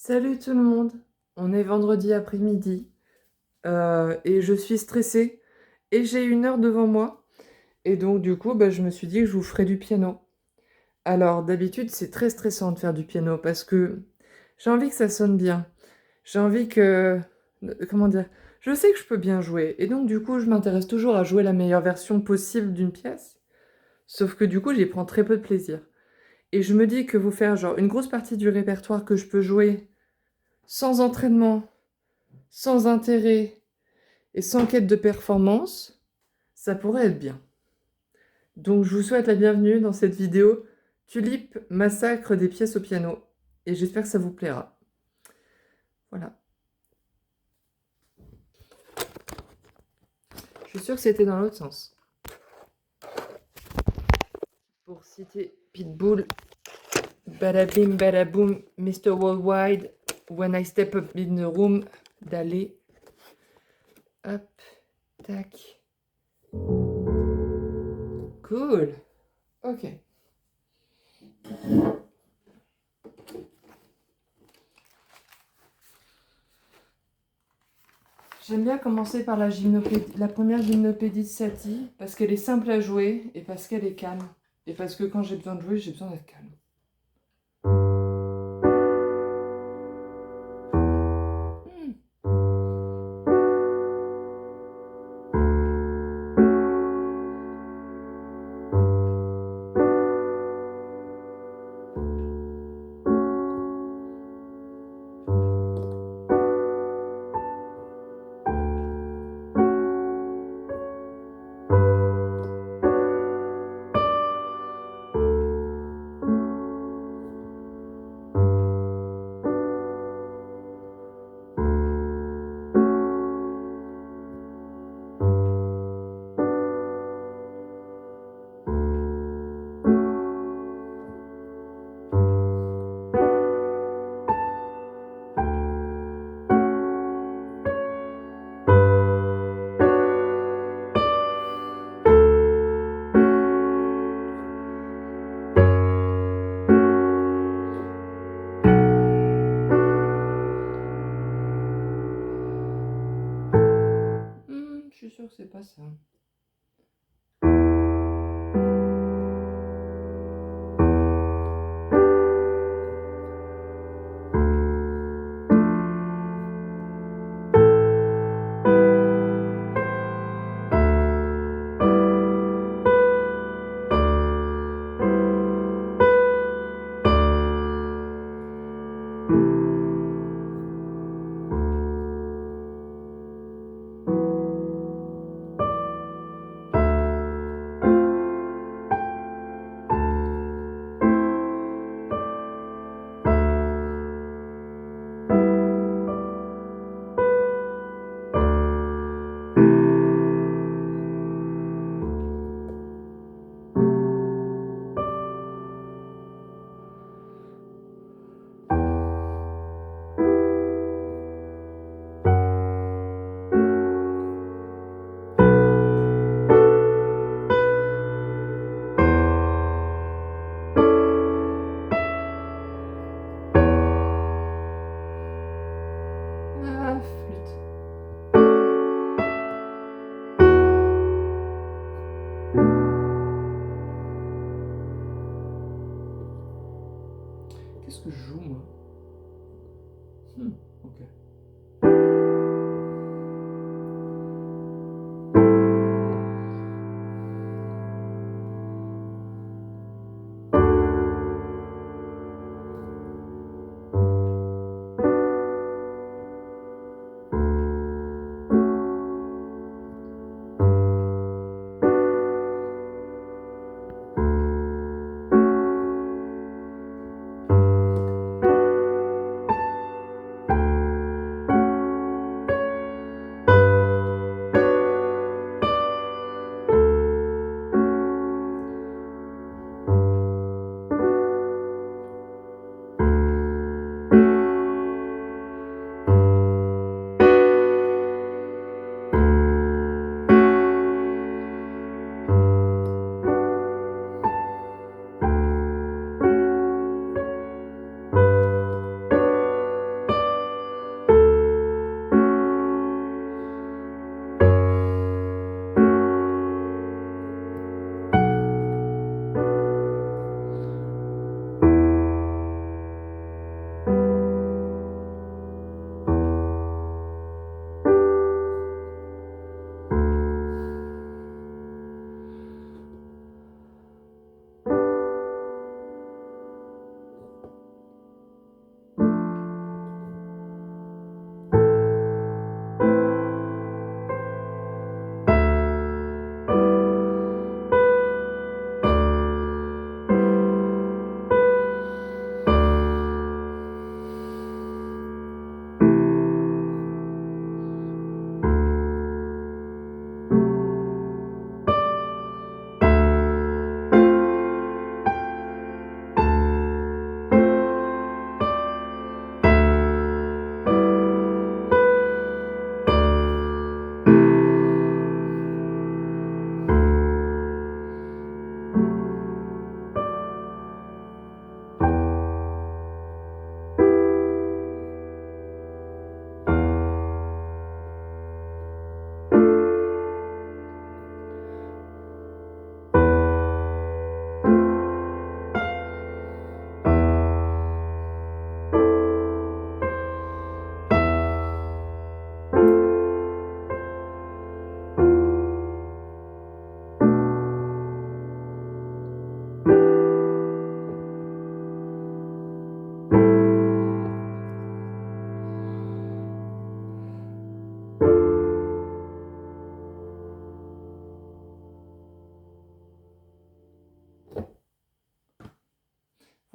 Salut tout le monde, on est vendredi après-midi et je suis stressée et j'ai 1 heure devant moi et donc du coup je me suis dit que je vous ferais du piano. Alors d'habitude c'est très stressant de faire du piano parce que j'ai envie que ça sonne bien, j'ai envie que... comment dire? Je sais que je peux bien jouer et donc du coup je m'intéresse toujours à jouer la meilleure version possible d'une pièce, sauf que du coup j'y prends très peu de plaisir. Et je me dis que vous faire genre une grosse partie du répertoire que je peux jouer sans entraînement, sans intérêt et sans quête de performance, ça pourrait être bien. Donc je vous souhaite la bienvenue dans cette vidéo Tulip massacre des pièces au piano et j'espère que ça vous plaira. Voilà. Je suis sûre que c'était dans l'autre sens. Pour citer Pitbull, Badabim badaboom, Mr. Worldwide, when I step up in the room, d'aller. Hop, tac. Cool. Ok. J'aime bien commencer par la première gymnopédie de Satie, parce qu'elle est simple à jouer et parce qu'elle est calme. Et parce que quand j'ai besoin de jouer, j'ai besoin d'être calme. Hmm. Je suis sûre que c'est pas ça. Ah, flûte. Qu'est-ce que je joue, moi? Ok.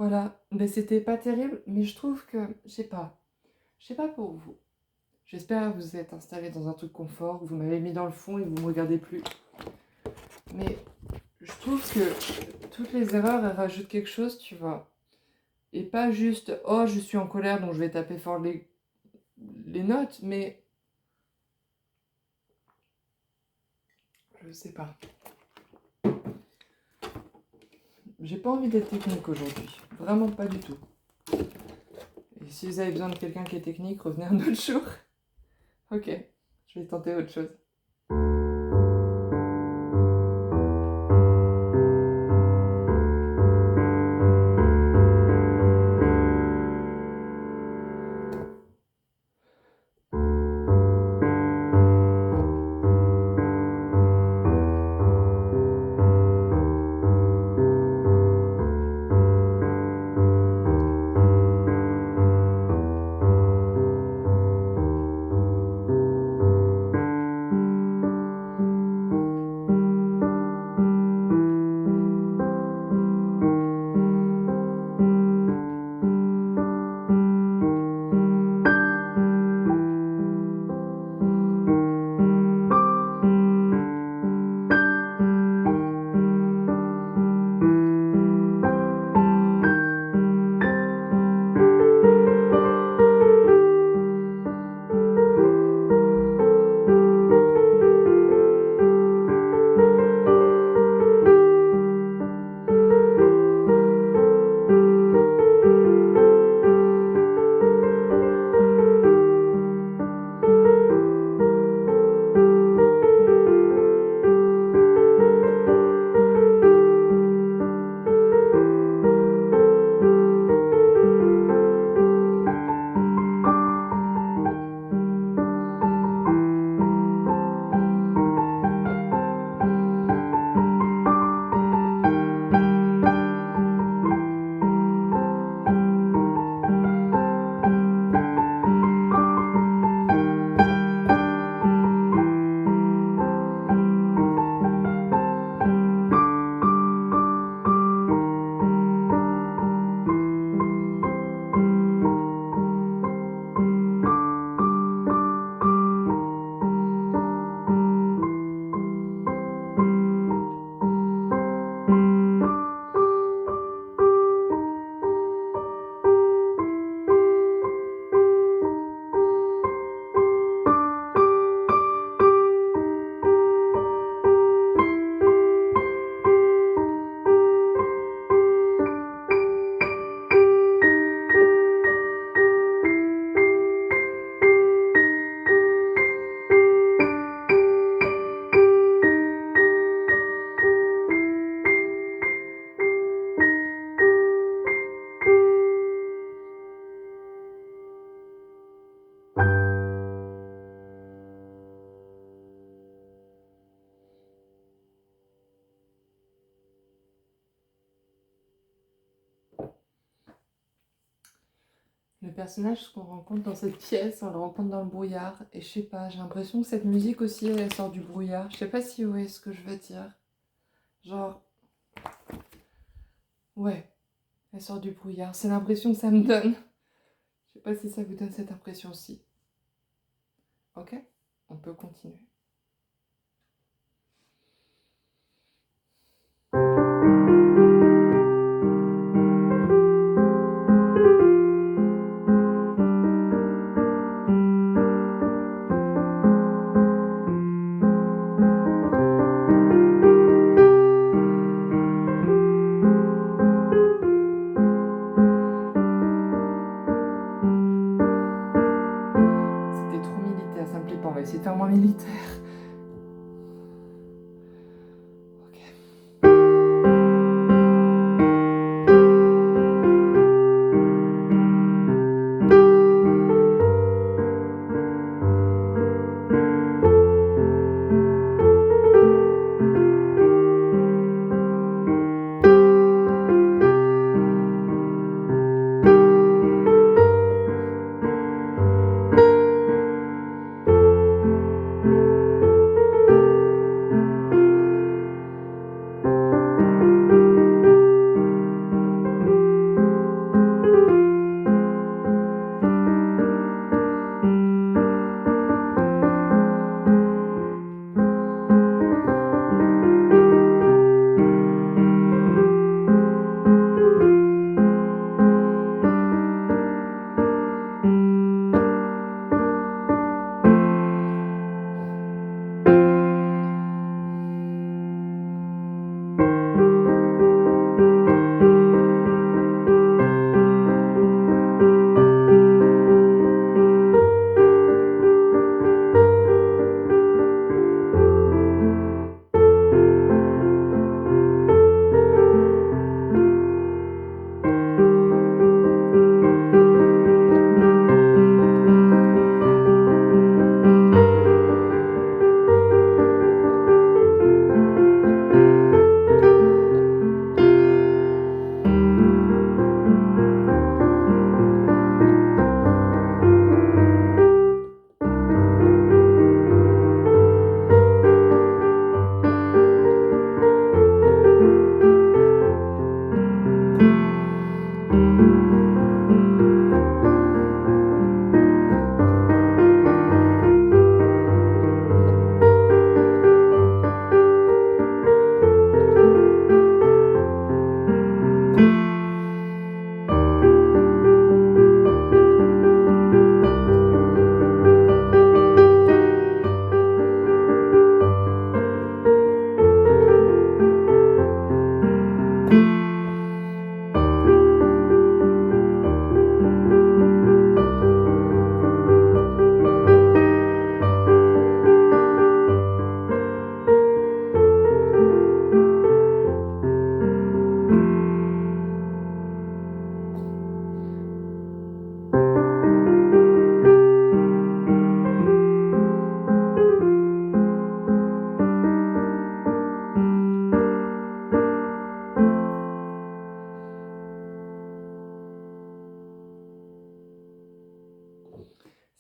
Voilà, ben, c'était pas terrible, mais je trouve que, je sais pas pour vous. J'espère que vous êtes installé dans un truc confort, que vous m'avez mis dans le fond et que vous me regardez plus. Mais je trouve que toutes les erreurs, elles rajoutent quelque chose, tu vois. Et pas juste, oh, je suis en colère, donc je vais taper fort les notes, mais je sais pas. J'ai pas envie d'être technique aujourd'hui. Vraiment pas du tout. Et si vous avez besoin de quelqu'un qui est technique, revenez un autre jour. Ok, je vais tenter autre chose. Le personnage qu'on rencontre dans cette pièce, on le rencontre dans le brouillard. Et je sais pas, j'ai l'impression que cette musique aussi, elle sort du brouillard. Je sais pas si vous voyez ce que je veux dire. Genre, ouais, elle sort du brouillard. C'est l'impression que ça me donne. Je sais pas si ça vous donne cette impression aussi. Ok, on peut continuer. C'était trop militaire, ça me plaît pas. On va essayer de faire moins militaire.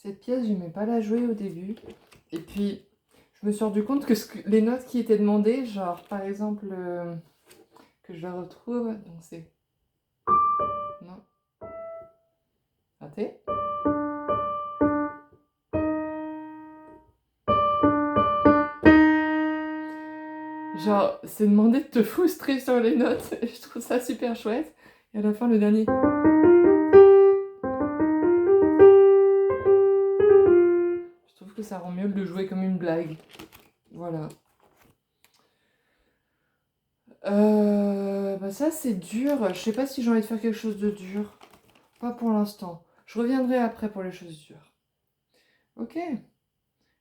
Cette pièce, j'aimais pas la jouer au début. Et puis, je me suis rendu compte que, les notes qui étaient demandées, genre par exemple, que je la retrouve, donc c'est... Non. Raté. Genre, c'est demandé de te frustrer sur les notes. Et je trouve ça super chouette. Et à la fin, le dernier... Je trouve que ça rend mieux de le jouer comme une blague. Voilà. Bah ça, c'est dur. Je sais pas si j'ai envie de faire quelque chose de dur. Pas pour l'instant. Je reviendrai après pour les choses dures. Ok.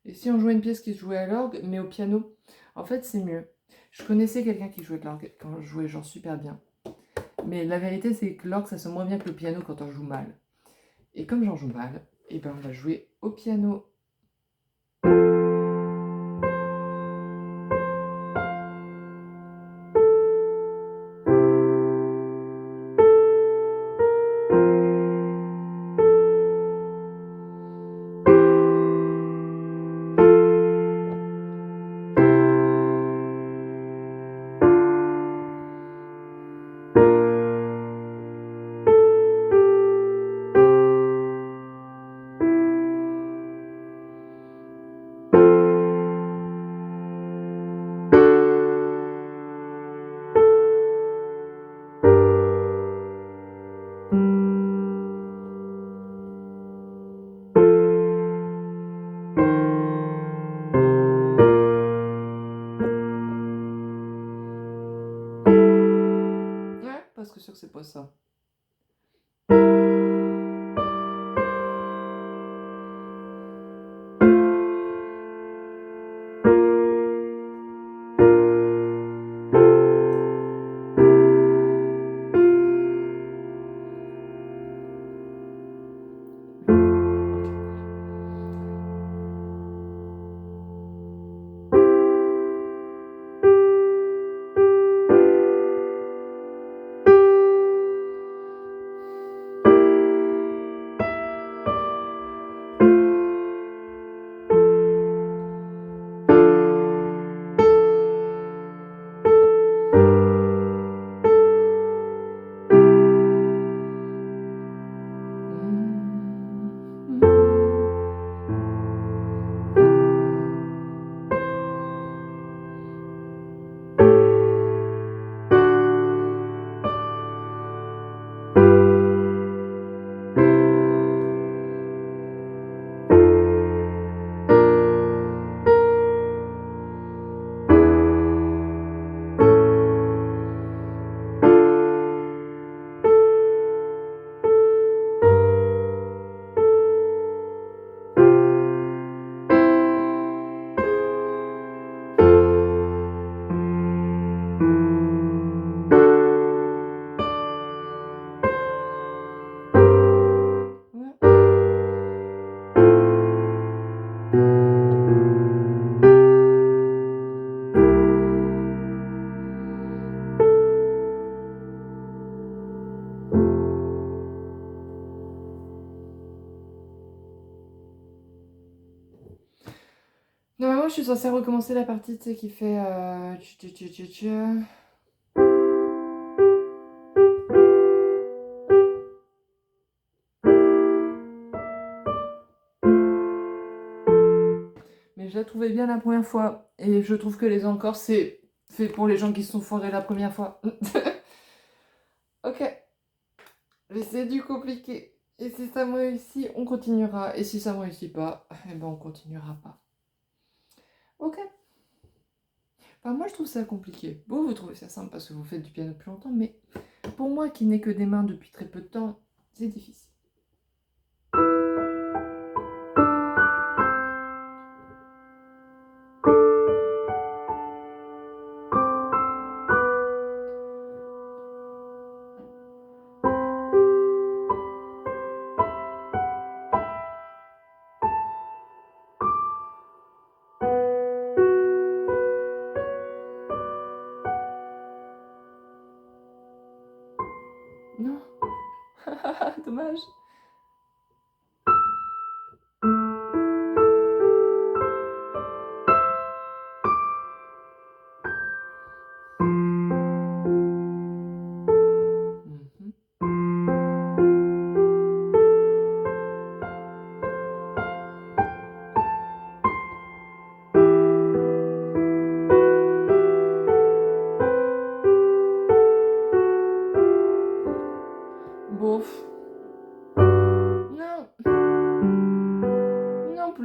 Et si on jouait une pièce qui se jouait à l'orgue, mais au piano? En fait, c'est mieux. Je connaissais quelqu'un qui jouait de l'orgue quand je jouais genre super bien. Mais la vérité, c'est que l'orgue, ça sonne moins bien que le piano quand on joue mal. Et comme j'en joue mal, et ben on va jouer au piano. Ouais, parce que sûr que c'est pas ça. Ouais. Normalement, je suis censée recommencer la partie, tu sais, qui fait... Mais je la trouvais bien la première fois. Et je trouve que les encores, c'est fait pour les gens qui se sont foirés la première fois. Ok. Mais c'est du compliqué. Et si ça me réussit, on continuera. Et si ça me réussit pas, eh ben on continuera pas. Ok. Enfin, moi, je trouve ça compliqué. Vous trouvez ça simple parce que vous faites du piano depuis longtemps, mais pour moi, qui n'ai que des mains depuis très peu de temps, c'est difficile. Non. Dommage.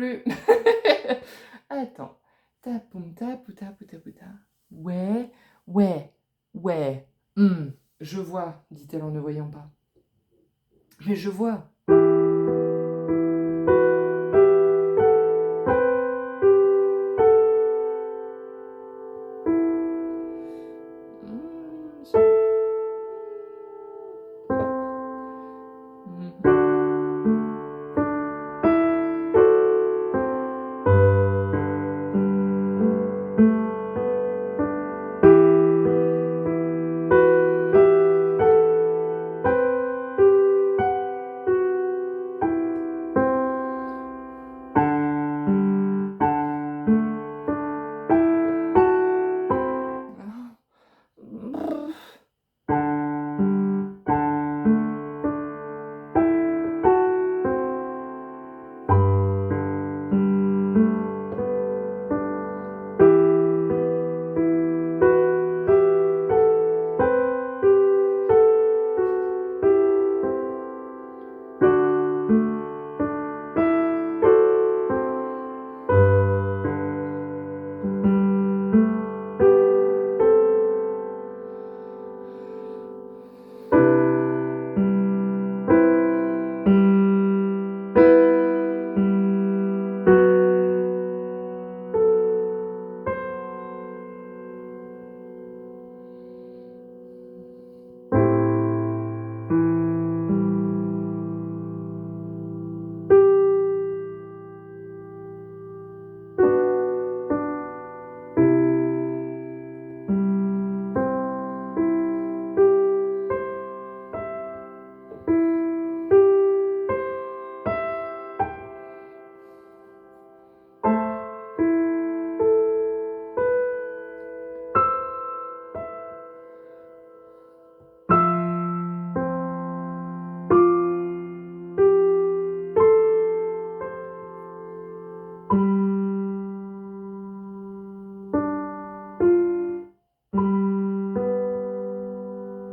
plus. Attends. Tapoum, tapou, tapou, tapou, ta. Ouais, ouais, ouais. Je vois, dit-elle en ne voyant pas. Mais je vois.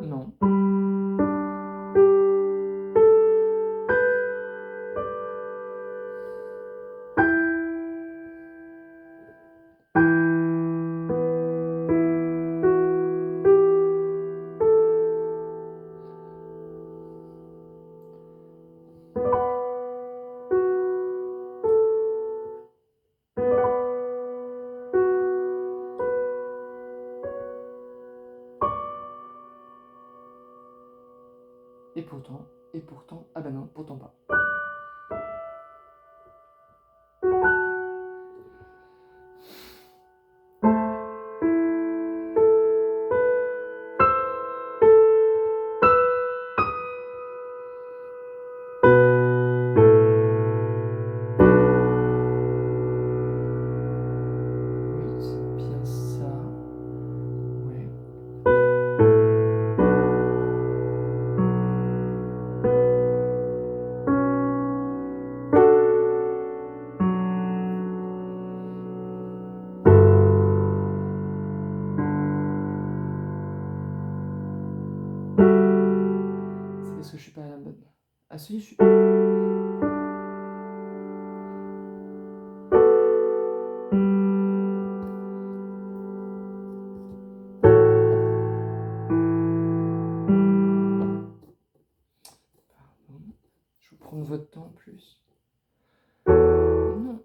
Non. Et pourtant, ah ben non, pourtant pas. Oui, c'est bien ça. Ouais. C'est parce que je suis pas à la bonne. Ah si, je suis. Pardon. Je vais prendre votre temps en plus. Non.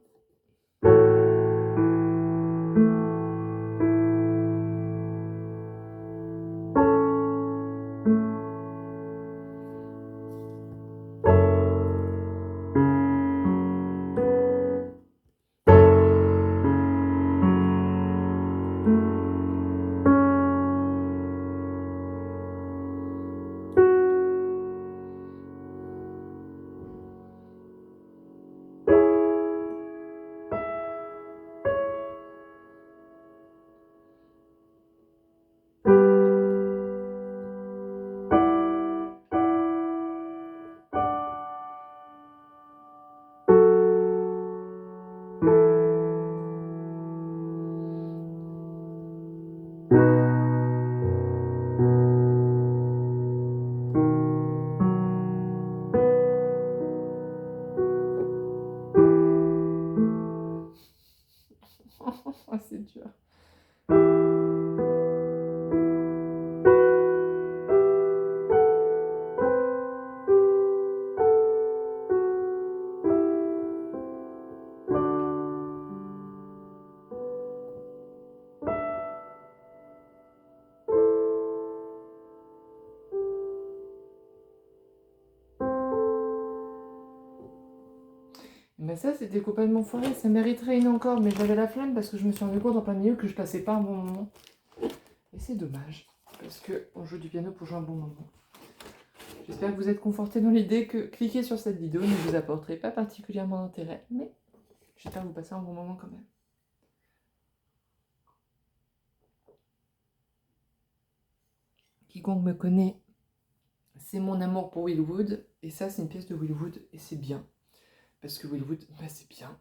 Ah, c'est dur. Mais ça, c'était complètement foiré. Ça mériterait une encore, mais j'avais la flemme parce que je me suis rendu compte en plein milieu que je passais pas un bon moment. Et c'est dommage, parce qu'on joue du piano pour jouer un bon moment. J'espère que vous êtes confortés dans l'idée que cliquer sur cette vidéo ne vous apporterait pas particulièrement d'intérêt, mais j'espère que vous passez un bon moment quand même. Quiconque me connaît, c'est mon amour pour Will Wood, et ça c'est une pièce de Will Wood, et c'est bien. Parce que Will Wood, bah, c'est bien.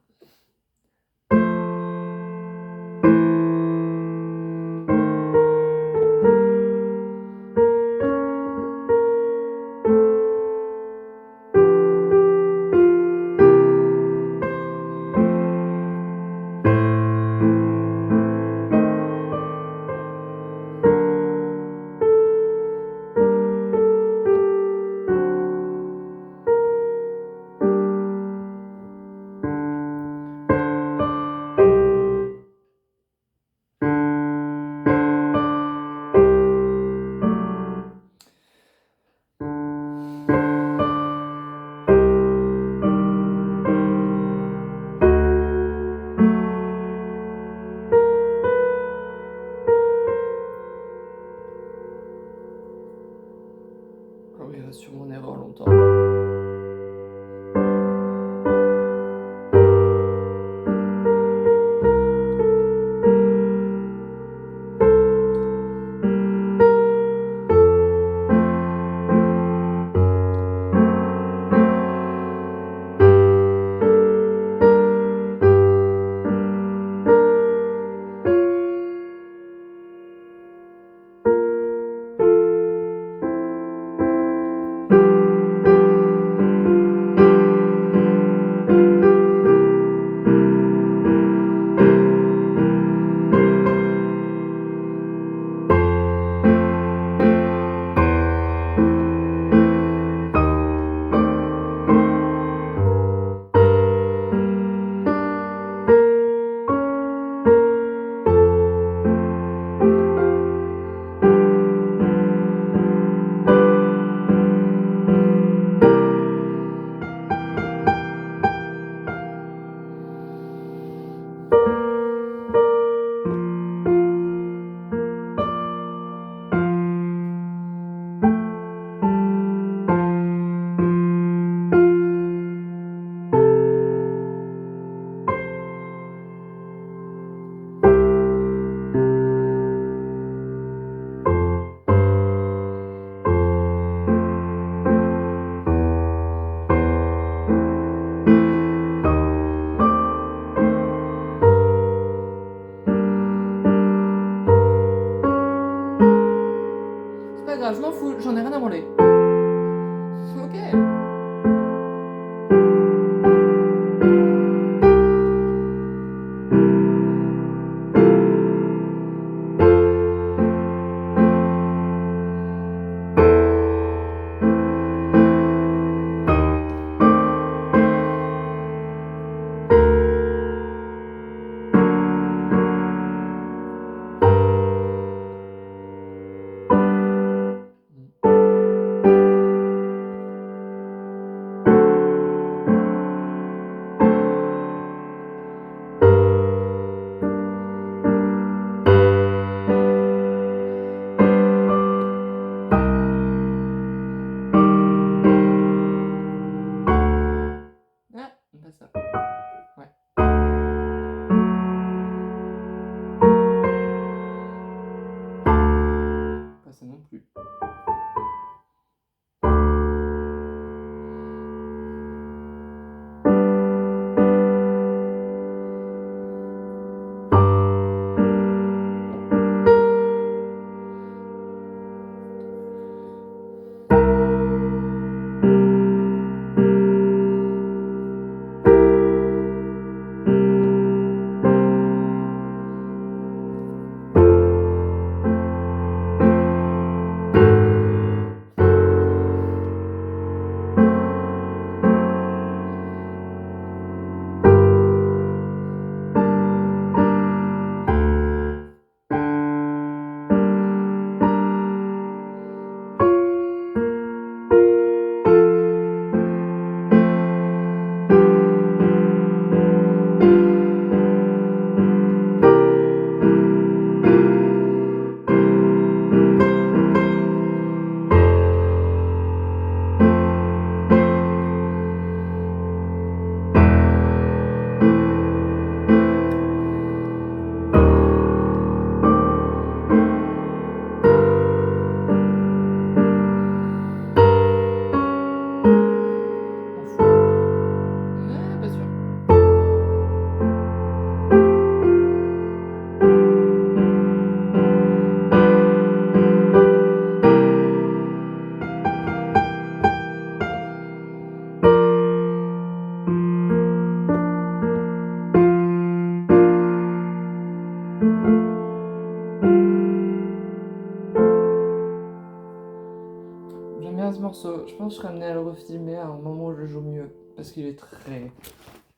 morceau. Je pense que je serais amenée à le refilmer à un moment où je joue mieux. Parce qu'il est très,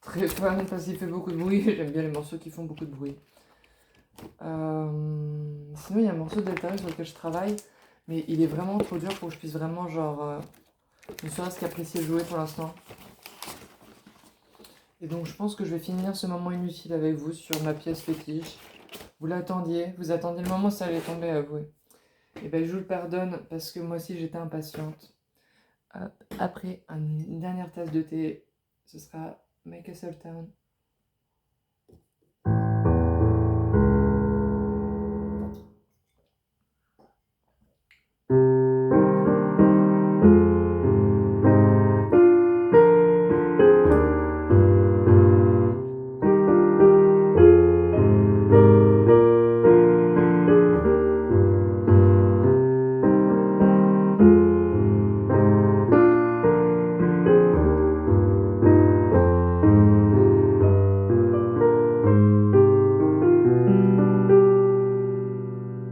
très fun, parce qu'il fait beaucoup de bruit. J'aime bien les morceaux qui font beaucoup de bruit. Sinon, il y a un morceau d'Altaïr sur lequel je travaille. Mais il est vraiment trop dur pour que je puisse vraiment, genre, ne serait-ce qu'apprécier jouer pour l'instant. Et donc, je pense que je vais finir ce moment inutile avec vous sur ma pièce fétiche. Vous l'attendiez, vous attendiez le moment où ça allait tomber, avouez. Et ben, je vous le pardonne parce que moi aussi j'étais impatiente. Hop. Après une dernière tasse de thé, ce sera My Castle Town.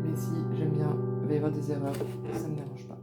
Mais si, j'aime bien, il va y avoir des erreurs, ça me dérange pas.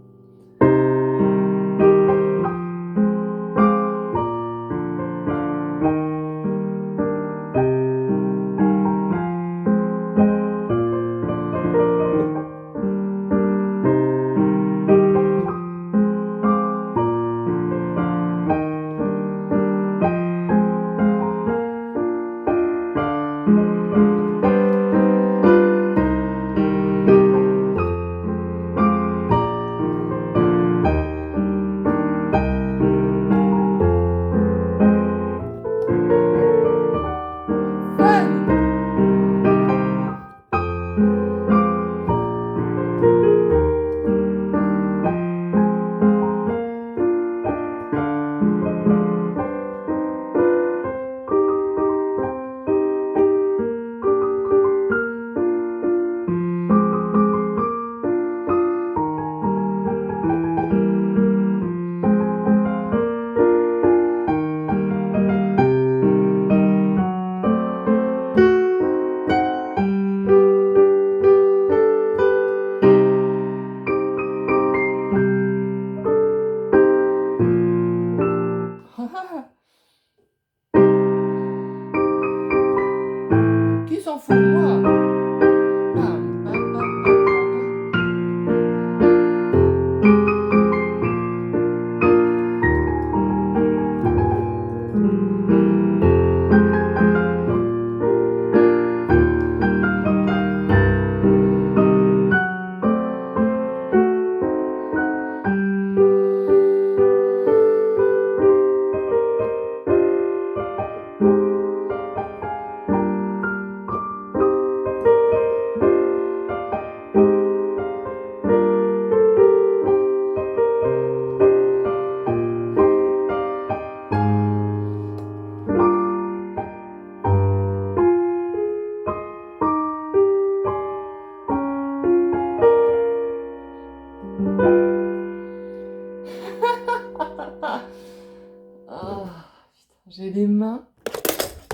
Qui s'en fout de moi? Pam, pam, pam, pam, pam. Oh, putain, j'ai les mains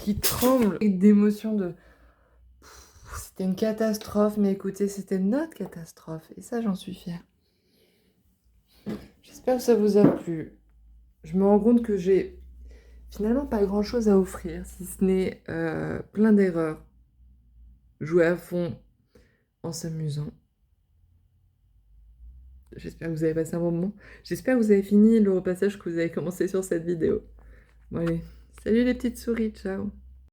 qui tremblent d'émotion de... C'était une catastrophe, mais écoutez, c'était notre catastrophe. Et ça, j'en suis fière. J'espère que ça vous a plu. Je me rends compte que j'ai finalement pas grand-chose à offrir, si ce n'est plein d'erreurs. Jouer à fond en s'amusant. J'espère que vous avez passé un bon moment. J'espère que vous avez fini le repassage que vous avez commencé sur cette vidéo. Bon allez, salut les petites souris, ciao.